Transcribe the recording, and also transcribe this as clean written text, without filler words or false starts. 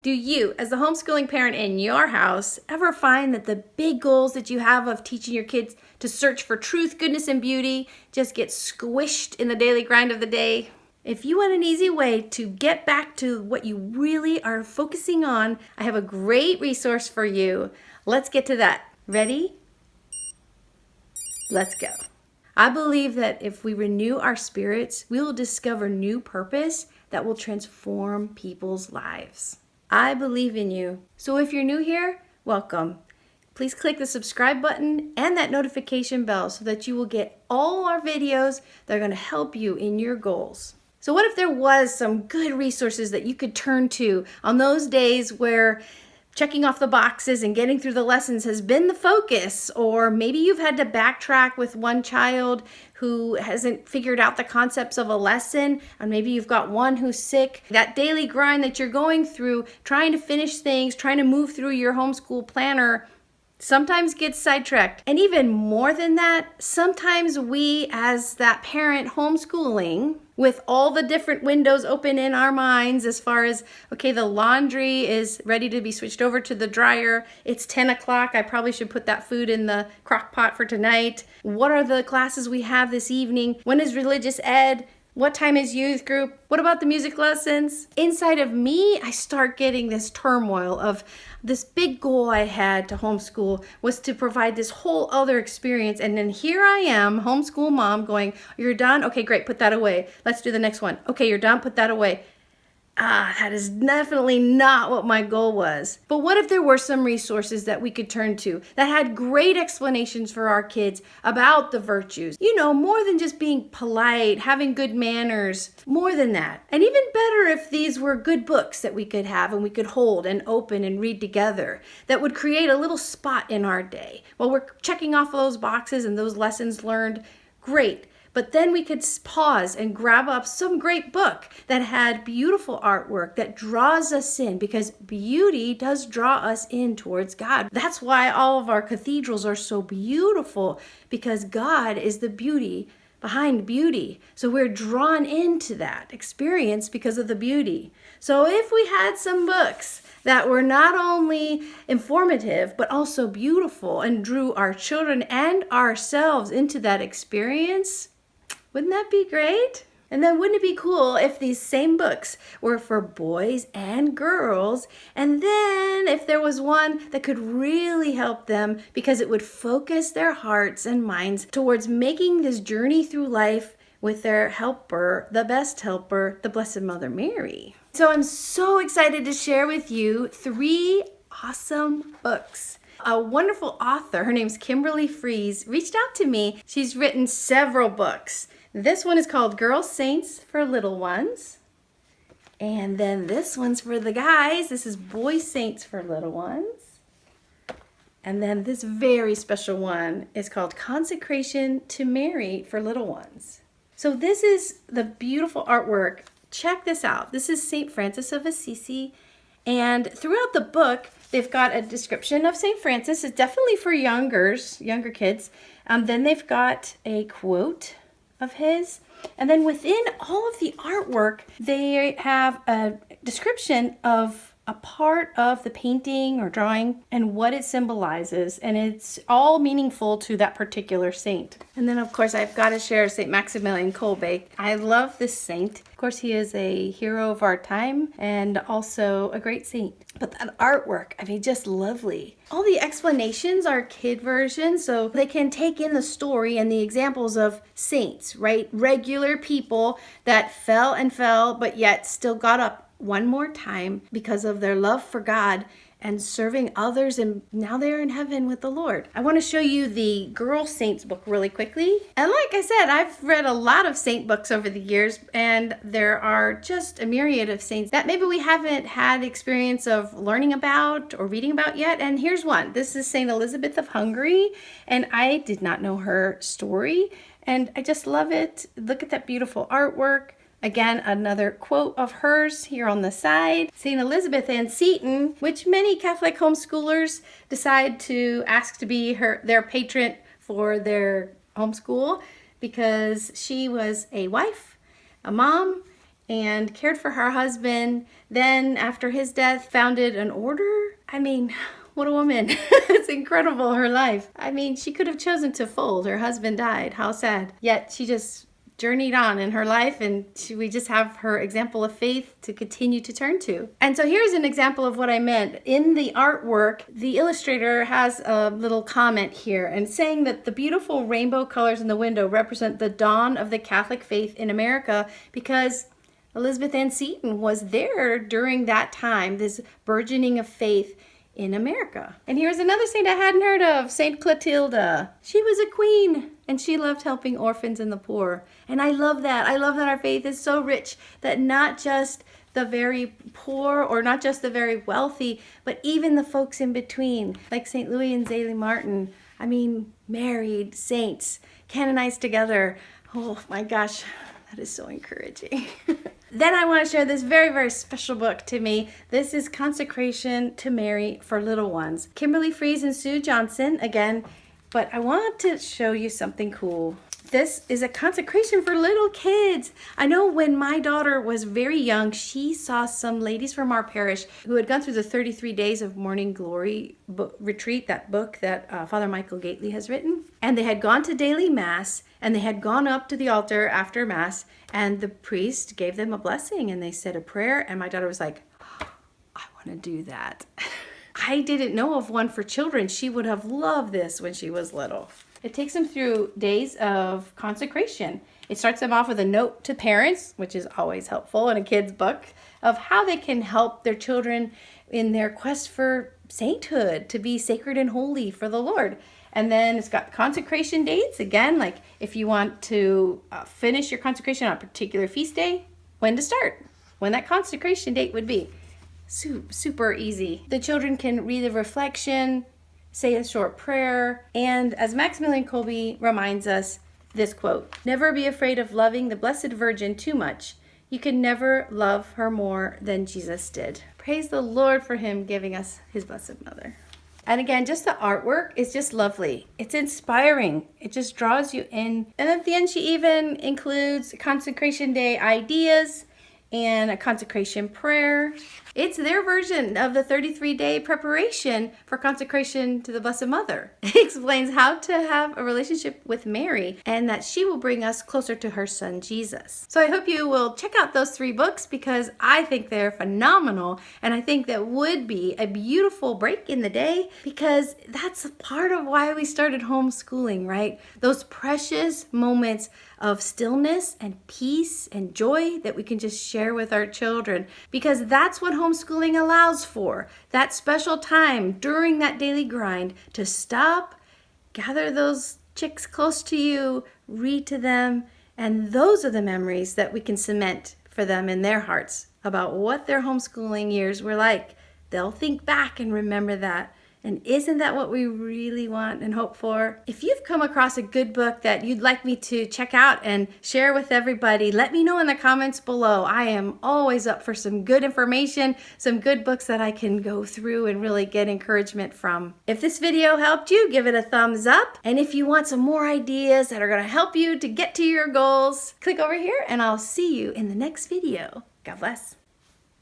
Do you, as the homeschooling parent in your house, ever find that the big goals that you have of teaching your kids to search for truth, goodness, and beauty just get squished in the daily grind of the day? If you want an easy way to get back to what you really are focusing on, I have a great resource for you. Let's get to that. Ready? Let's go. I believe that if we renew our spirits, we will discover new purpose that will transform people's lives. I believe in you. So if you're new here, welcome. Please click the subscribe button and that notification bell so that you will get all our videos that are going to help you in your goals. So what if there was some good resources that you could turn to on those days where checking off the boxes and getting through the lessons has been the focus, or maybe you've had to backtrack with one child who hasn't figured out the concepts of a lesson, and maybe you've got one who's sick. That daily grind that you're going through, trying to finish things, trying to move through your homeschool planner, sometimes gets sidetracked. And even more than that, sometimes we as that parent homeschooling, with all the different windows open in our minds as far as, okay, the laundry is ready to be switched over to the dryer. It's 10 o'clock. I probably should put that food in the crock pot for tonight. What are the classes we have this evening? When is religious ed? What time is youth group? What about the music lessons? Inside of me, I start getting this turmoil of this big goal I had to homeschool was to provide this whole other experience. And then here I am, homeschool mom, going, you're done? Okay, great, put that away. Let's do the next one. Okay, you're done, put that away. That is definitely not what my goal was. But what if there were some resources that we could turn to that had great explanations for our kids about the virtues? You know, more than just being polite, having good manners, more than that. And even better if these were good books that we could have and we could hold and open and read together that would create a little spot in our day. While we're checking off those boxes and those lessons learned, great. But then we could pause and grab up some great book that had beautiful artwork that draws us in, because beauty does draw us in towards God. That's why all of our cathedrals are so beautiful, because God is the beauty behind beauty. So we're drawn into that experience because of the beauty. So if we had some books that were not only informative, but also beautiful and drew our children and ourselves into that experience, wouldn't that be great? And then wouldn't it be cool if these same books were for boys and girls, and then if there was one that could really help them because it would focus their hearts and minds towards making this journey through life with their helper, the best helper, the Blessed Mother Mary. So I'm so excited to share with you 3 awesome books. A wonderful author, her name's Kimberly, reached out to me. She's written several books. This one is called Girl Saints for Little Ones. And then this one's for the guys. This is Boy Saints for Little Ones. And then this very special one is called Consecration to Mary for Little Ones. So this is the beautiful artwork. Check this out. This is St. Francis of Assisi. And throughout the book, they've got a description of St. Francis. It's definitely for younger kids. Then they've got a quote of his. And then within all of the artwork, they have a description of a part of the painting or drawing and what it symbolizes. And it's all meaningful to that particular saint. And then, of course, I've got to share St. Maximilian Kolbe. I love this saint. Of course, he is a hero of our time and also a great saint. But that artwork, I mean, just lovely. All the explanations are kid versions, so they can take in the story and the examples of saints, right? Regular people that fell and fell, but yet still got up one more time because of their love for God and serving others, and now they're in heaven with the Lord. I want to show you the Girl Saints book really quickly. And like I said, I've read a lot of saint books over the years, and there are just a myriad of saints that maybe we haven't had experience of learning about or reading about yet. And here's one. This is St. Elizabeth of Hungary, and I did not know her story, and I just love it. Look at that beautiful artwork. Again, another quote of hers here on the side. St. Elizabeth Ann Seton, which many Catholic homeschoolers decide to ask to be their patron for their homeschool, because she was a wife, a mom, and cared for her husband. Then after his death, founded an order. I mean, what a woman. It's incredible, her life. I mean, she could have chosen to fold. Her husband died. How sad. Yet she just journeyed on in her life, and we just have her example of faith to continue to turn to. And so here's an example of what I meant. In the artwork, the illustrator has a little comment here and saying that the beautiful rainbow colors in the window represent the dawn of the Catholic faith in America, because Elizabeth Ann Seton was there during that time, this burgeoning of faith in America. And here's another saint I hadn't heard of, Saint Clotilda. She was a queen, and she loved helping orphans and the poor. And I love that. I love that our faith is so rich that not just the very poor or not just the very wealthy, but even the folks in between, like St. Louis and Zélie Martin. I mean, married saints, canonized together. Oh my gosh, that is so encouraging. Then I want to share this very, very special book to me. This is Consecration to Mary for Little Ones. Kimberly Fries and Sue Johnson, again, but I want to show you something cool. This is a consecration for little kids. I know when my daughter was very young, she saw some ladies from our parish who had gone through the 33 Days of Morning Glory retreat, that book that Father Michael Gately has written. And they had gone to daily mass, and they had gone up to the altar after mass, and the priest gave them a blessing, and they said a prayer, and my daughter was like, I want to do that. I didn't know of one for children. She would have loved this when she was little. It takes them through days of consecration. It starts them off with a note to parents, which is always helpful in a kid's book, of how they can help their children in their quest for sainthood, to be sacred and holy for the Lord. And then it's got consecration dates. Again, like if you want to finish your consecration on a particular feast day, when to start, when that consecration date would be. Super easy. The children can read the reflection, say a short prayer, and as Maximilian Kolbe reminds us, this quote, "Never be afraid of loving the Blessed Virgin too much. You can never love her more than Jesus did." Praise the Lord for him giving us his Blessed Mother. And again, just the artwork is just lovely. It's inspiring. It just draws you in. And at the end, she even includes Consecration Day ideas and a consecration prayer. It's their version of the 33-day preparation for consecration to the Blessed Mother. It explains how to have a relationship with Mary and that she will bring us closer to her son, Jesus. So I hope you will check out those 3 books because I think they're phenomenal, and I think that would be a beautiful break in the day because that's a part of why we started homeschooling, right? Those precious moments of stillness and peace and joy that we can just share with our children, because that's what homeschooling allows for. That special time during that daily grind to stop, gather those chicks close to you, read to them, and those are the memories that we can cement for them in their hearts about what their homeschooling years were like. They'll think back and remember that. And isn't that what we really want and hope for? If you've come across a good book that you'd like me to check out and share with everybody, let me know in the comments below. I am always up for some good information, some good books that I can go through and really get encouragement from. If this video helped you, give it a thumbs up. And if you want some more ideas that are going to help you to get to your goals, click over here and I'll see you in the next video. God bless.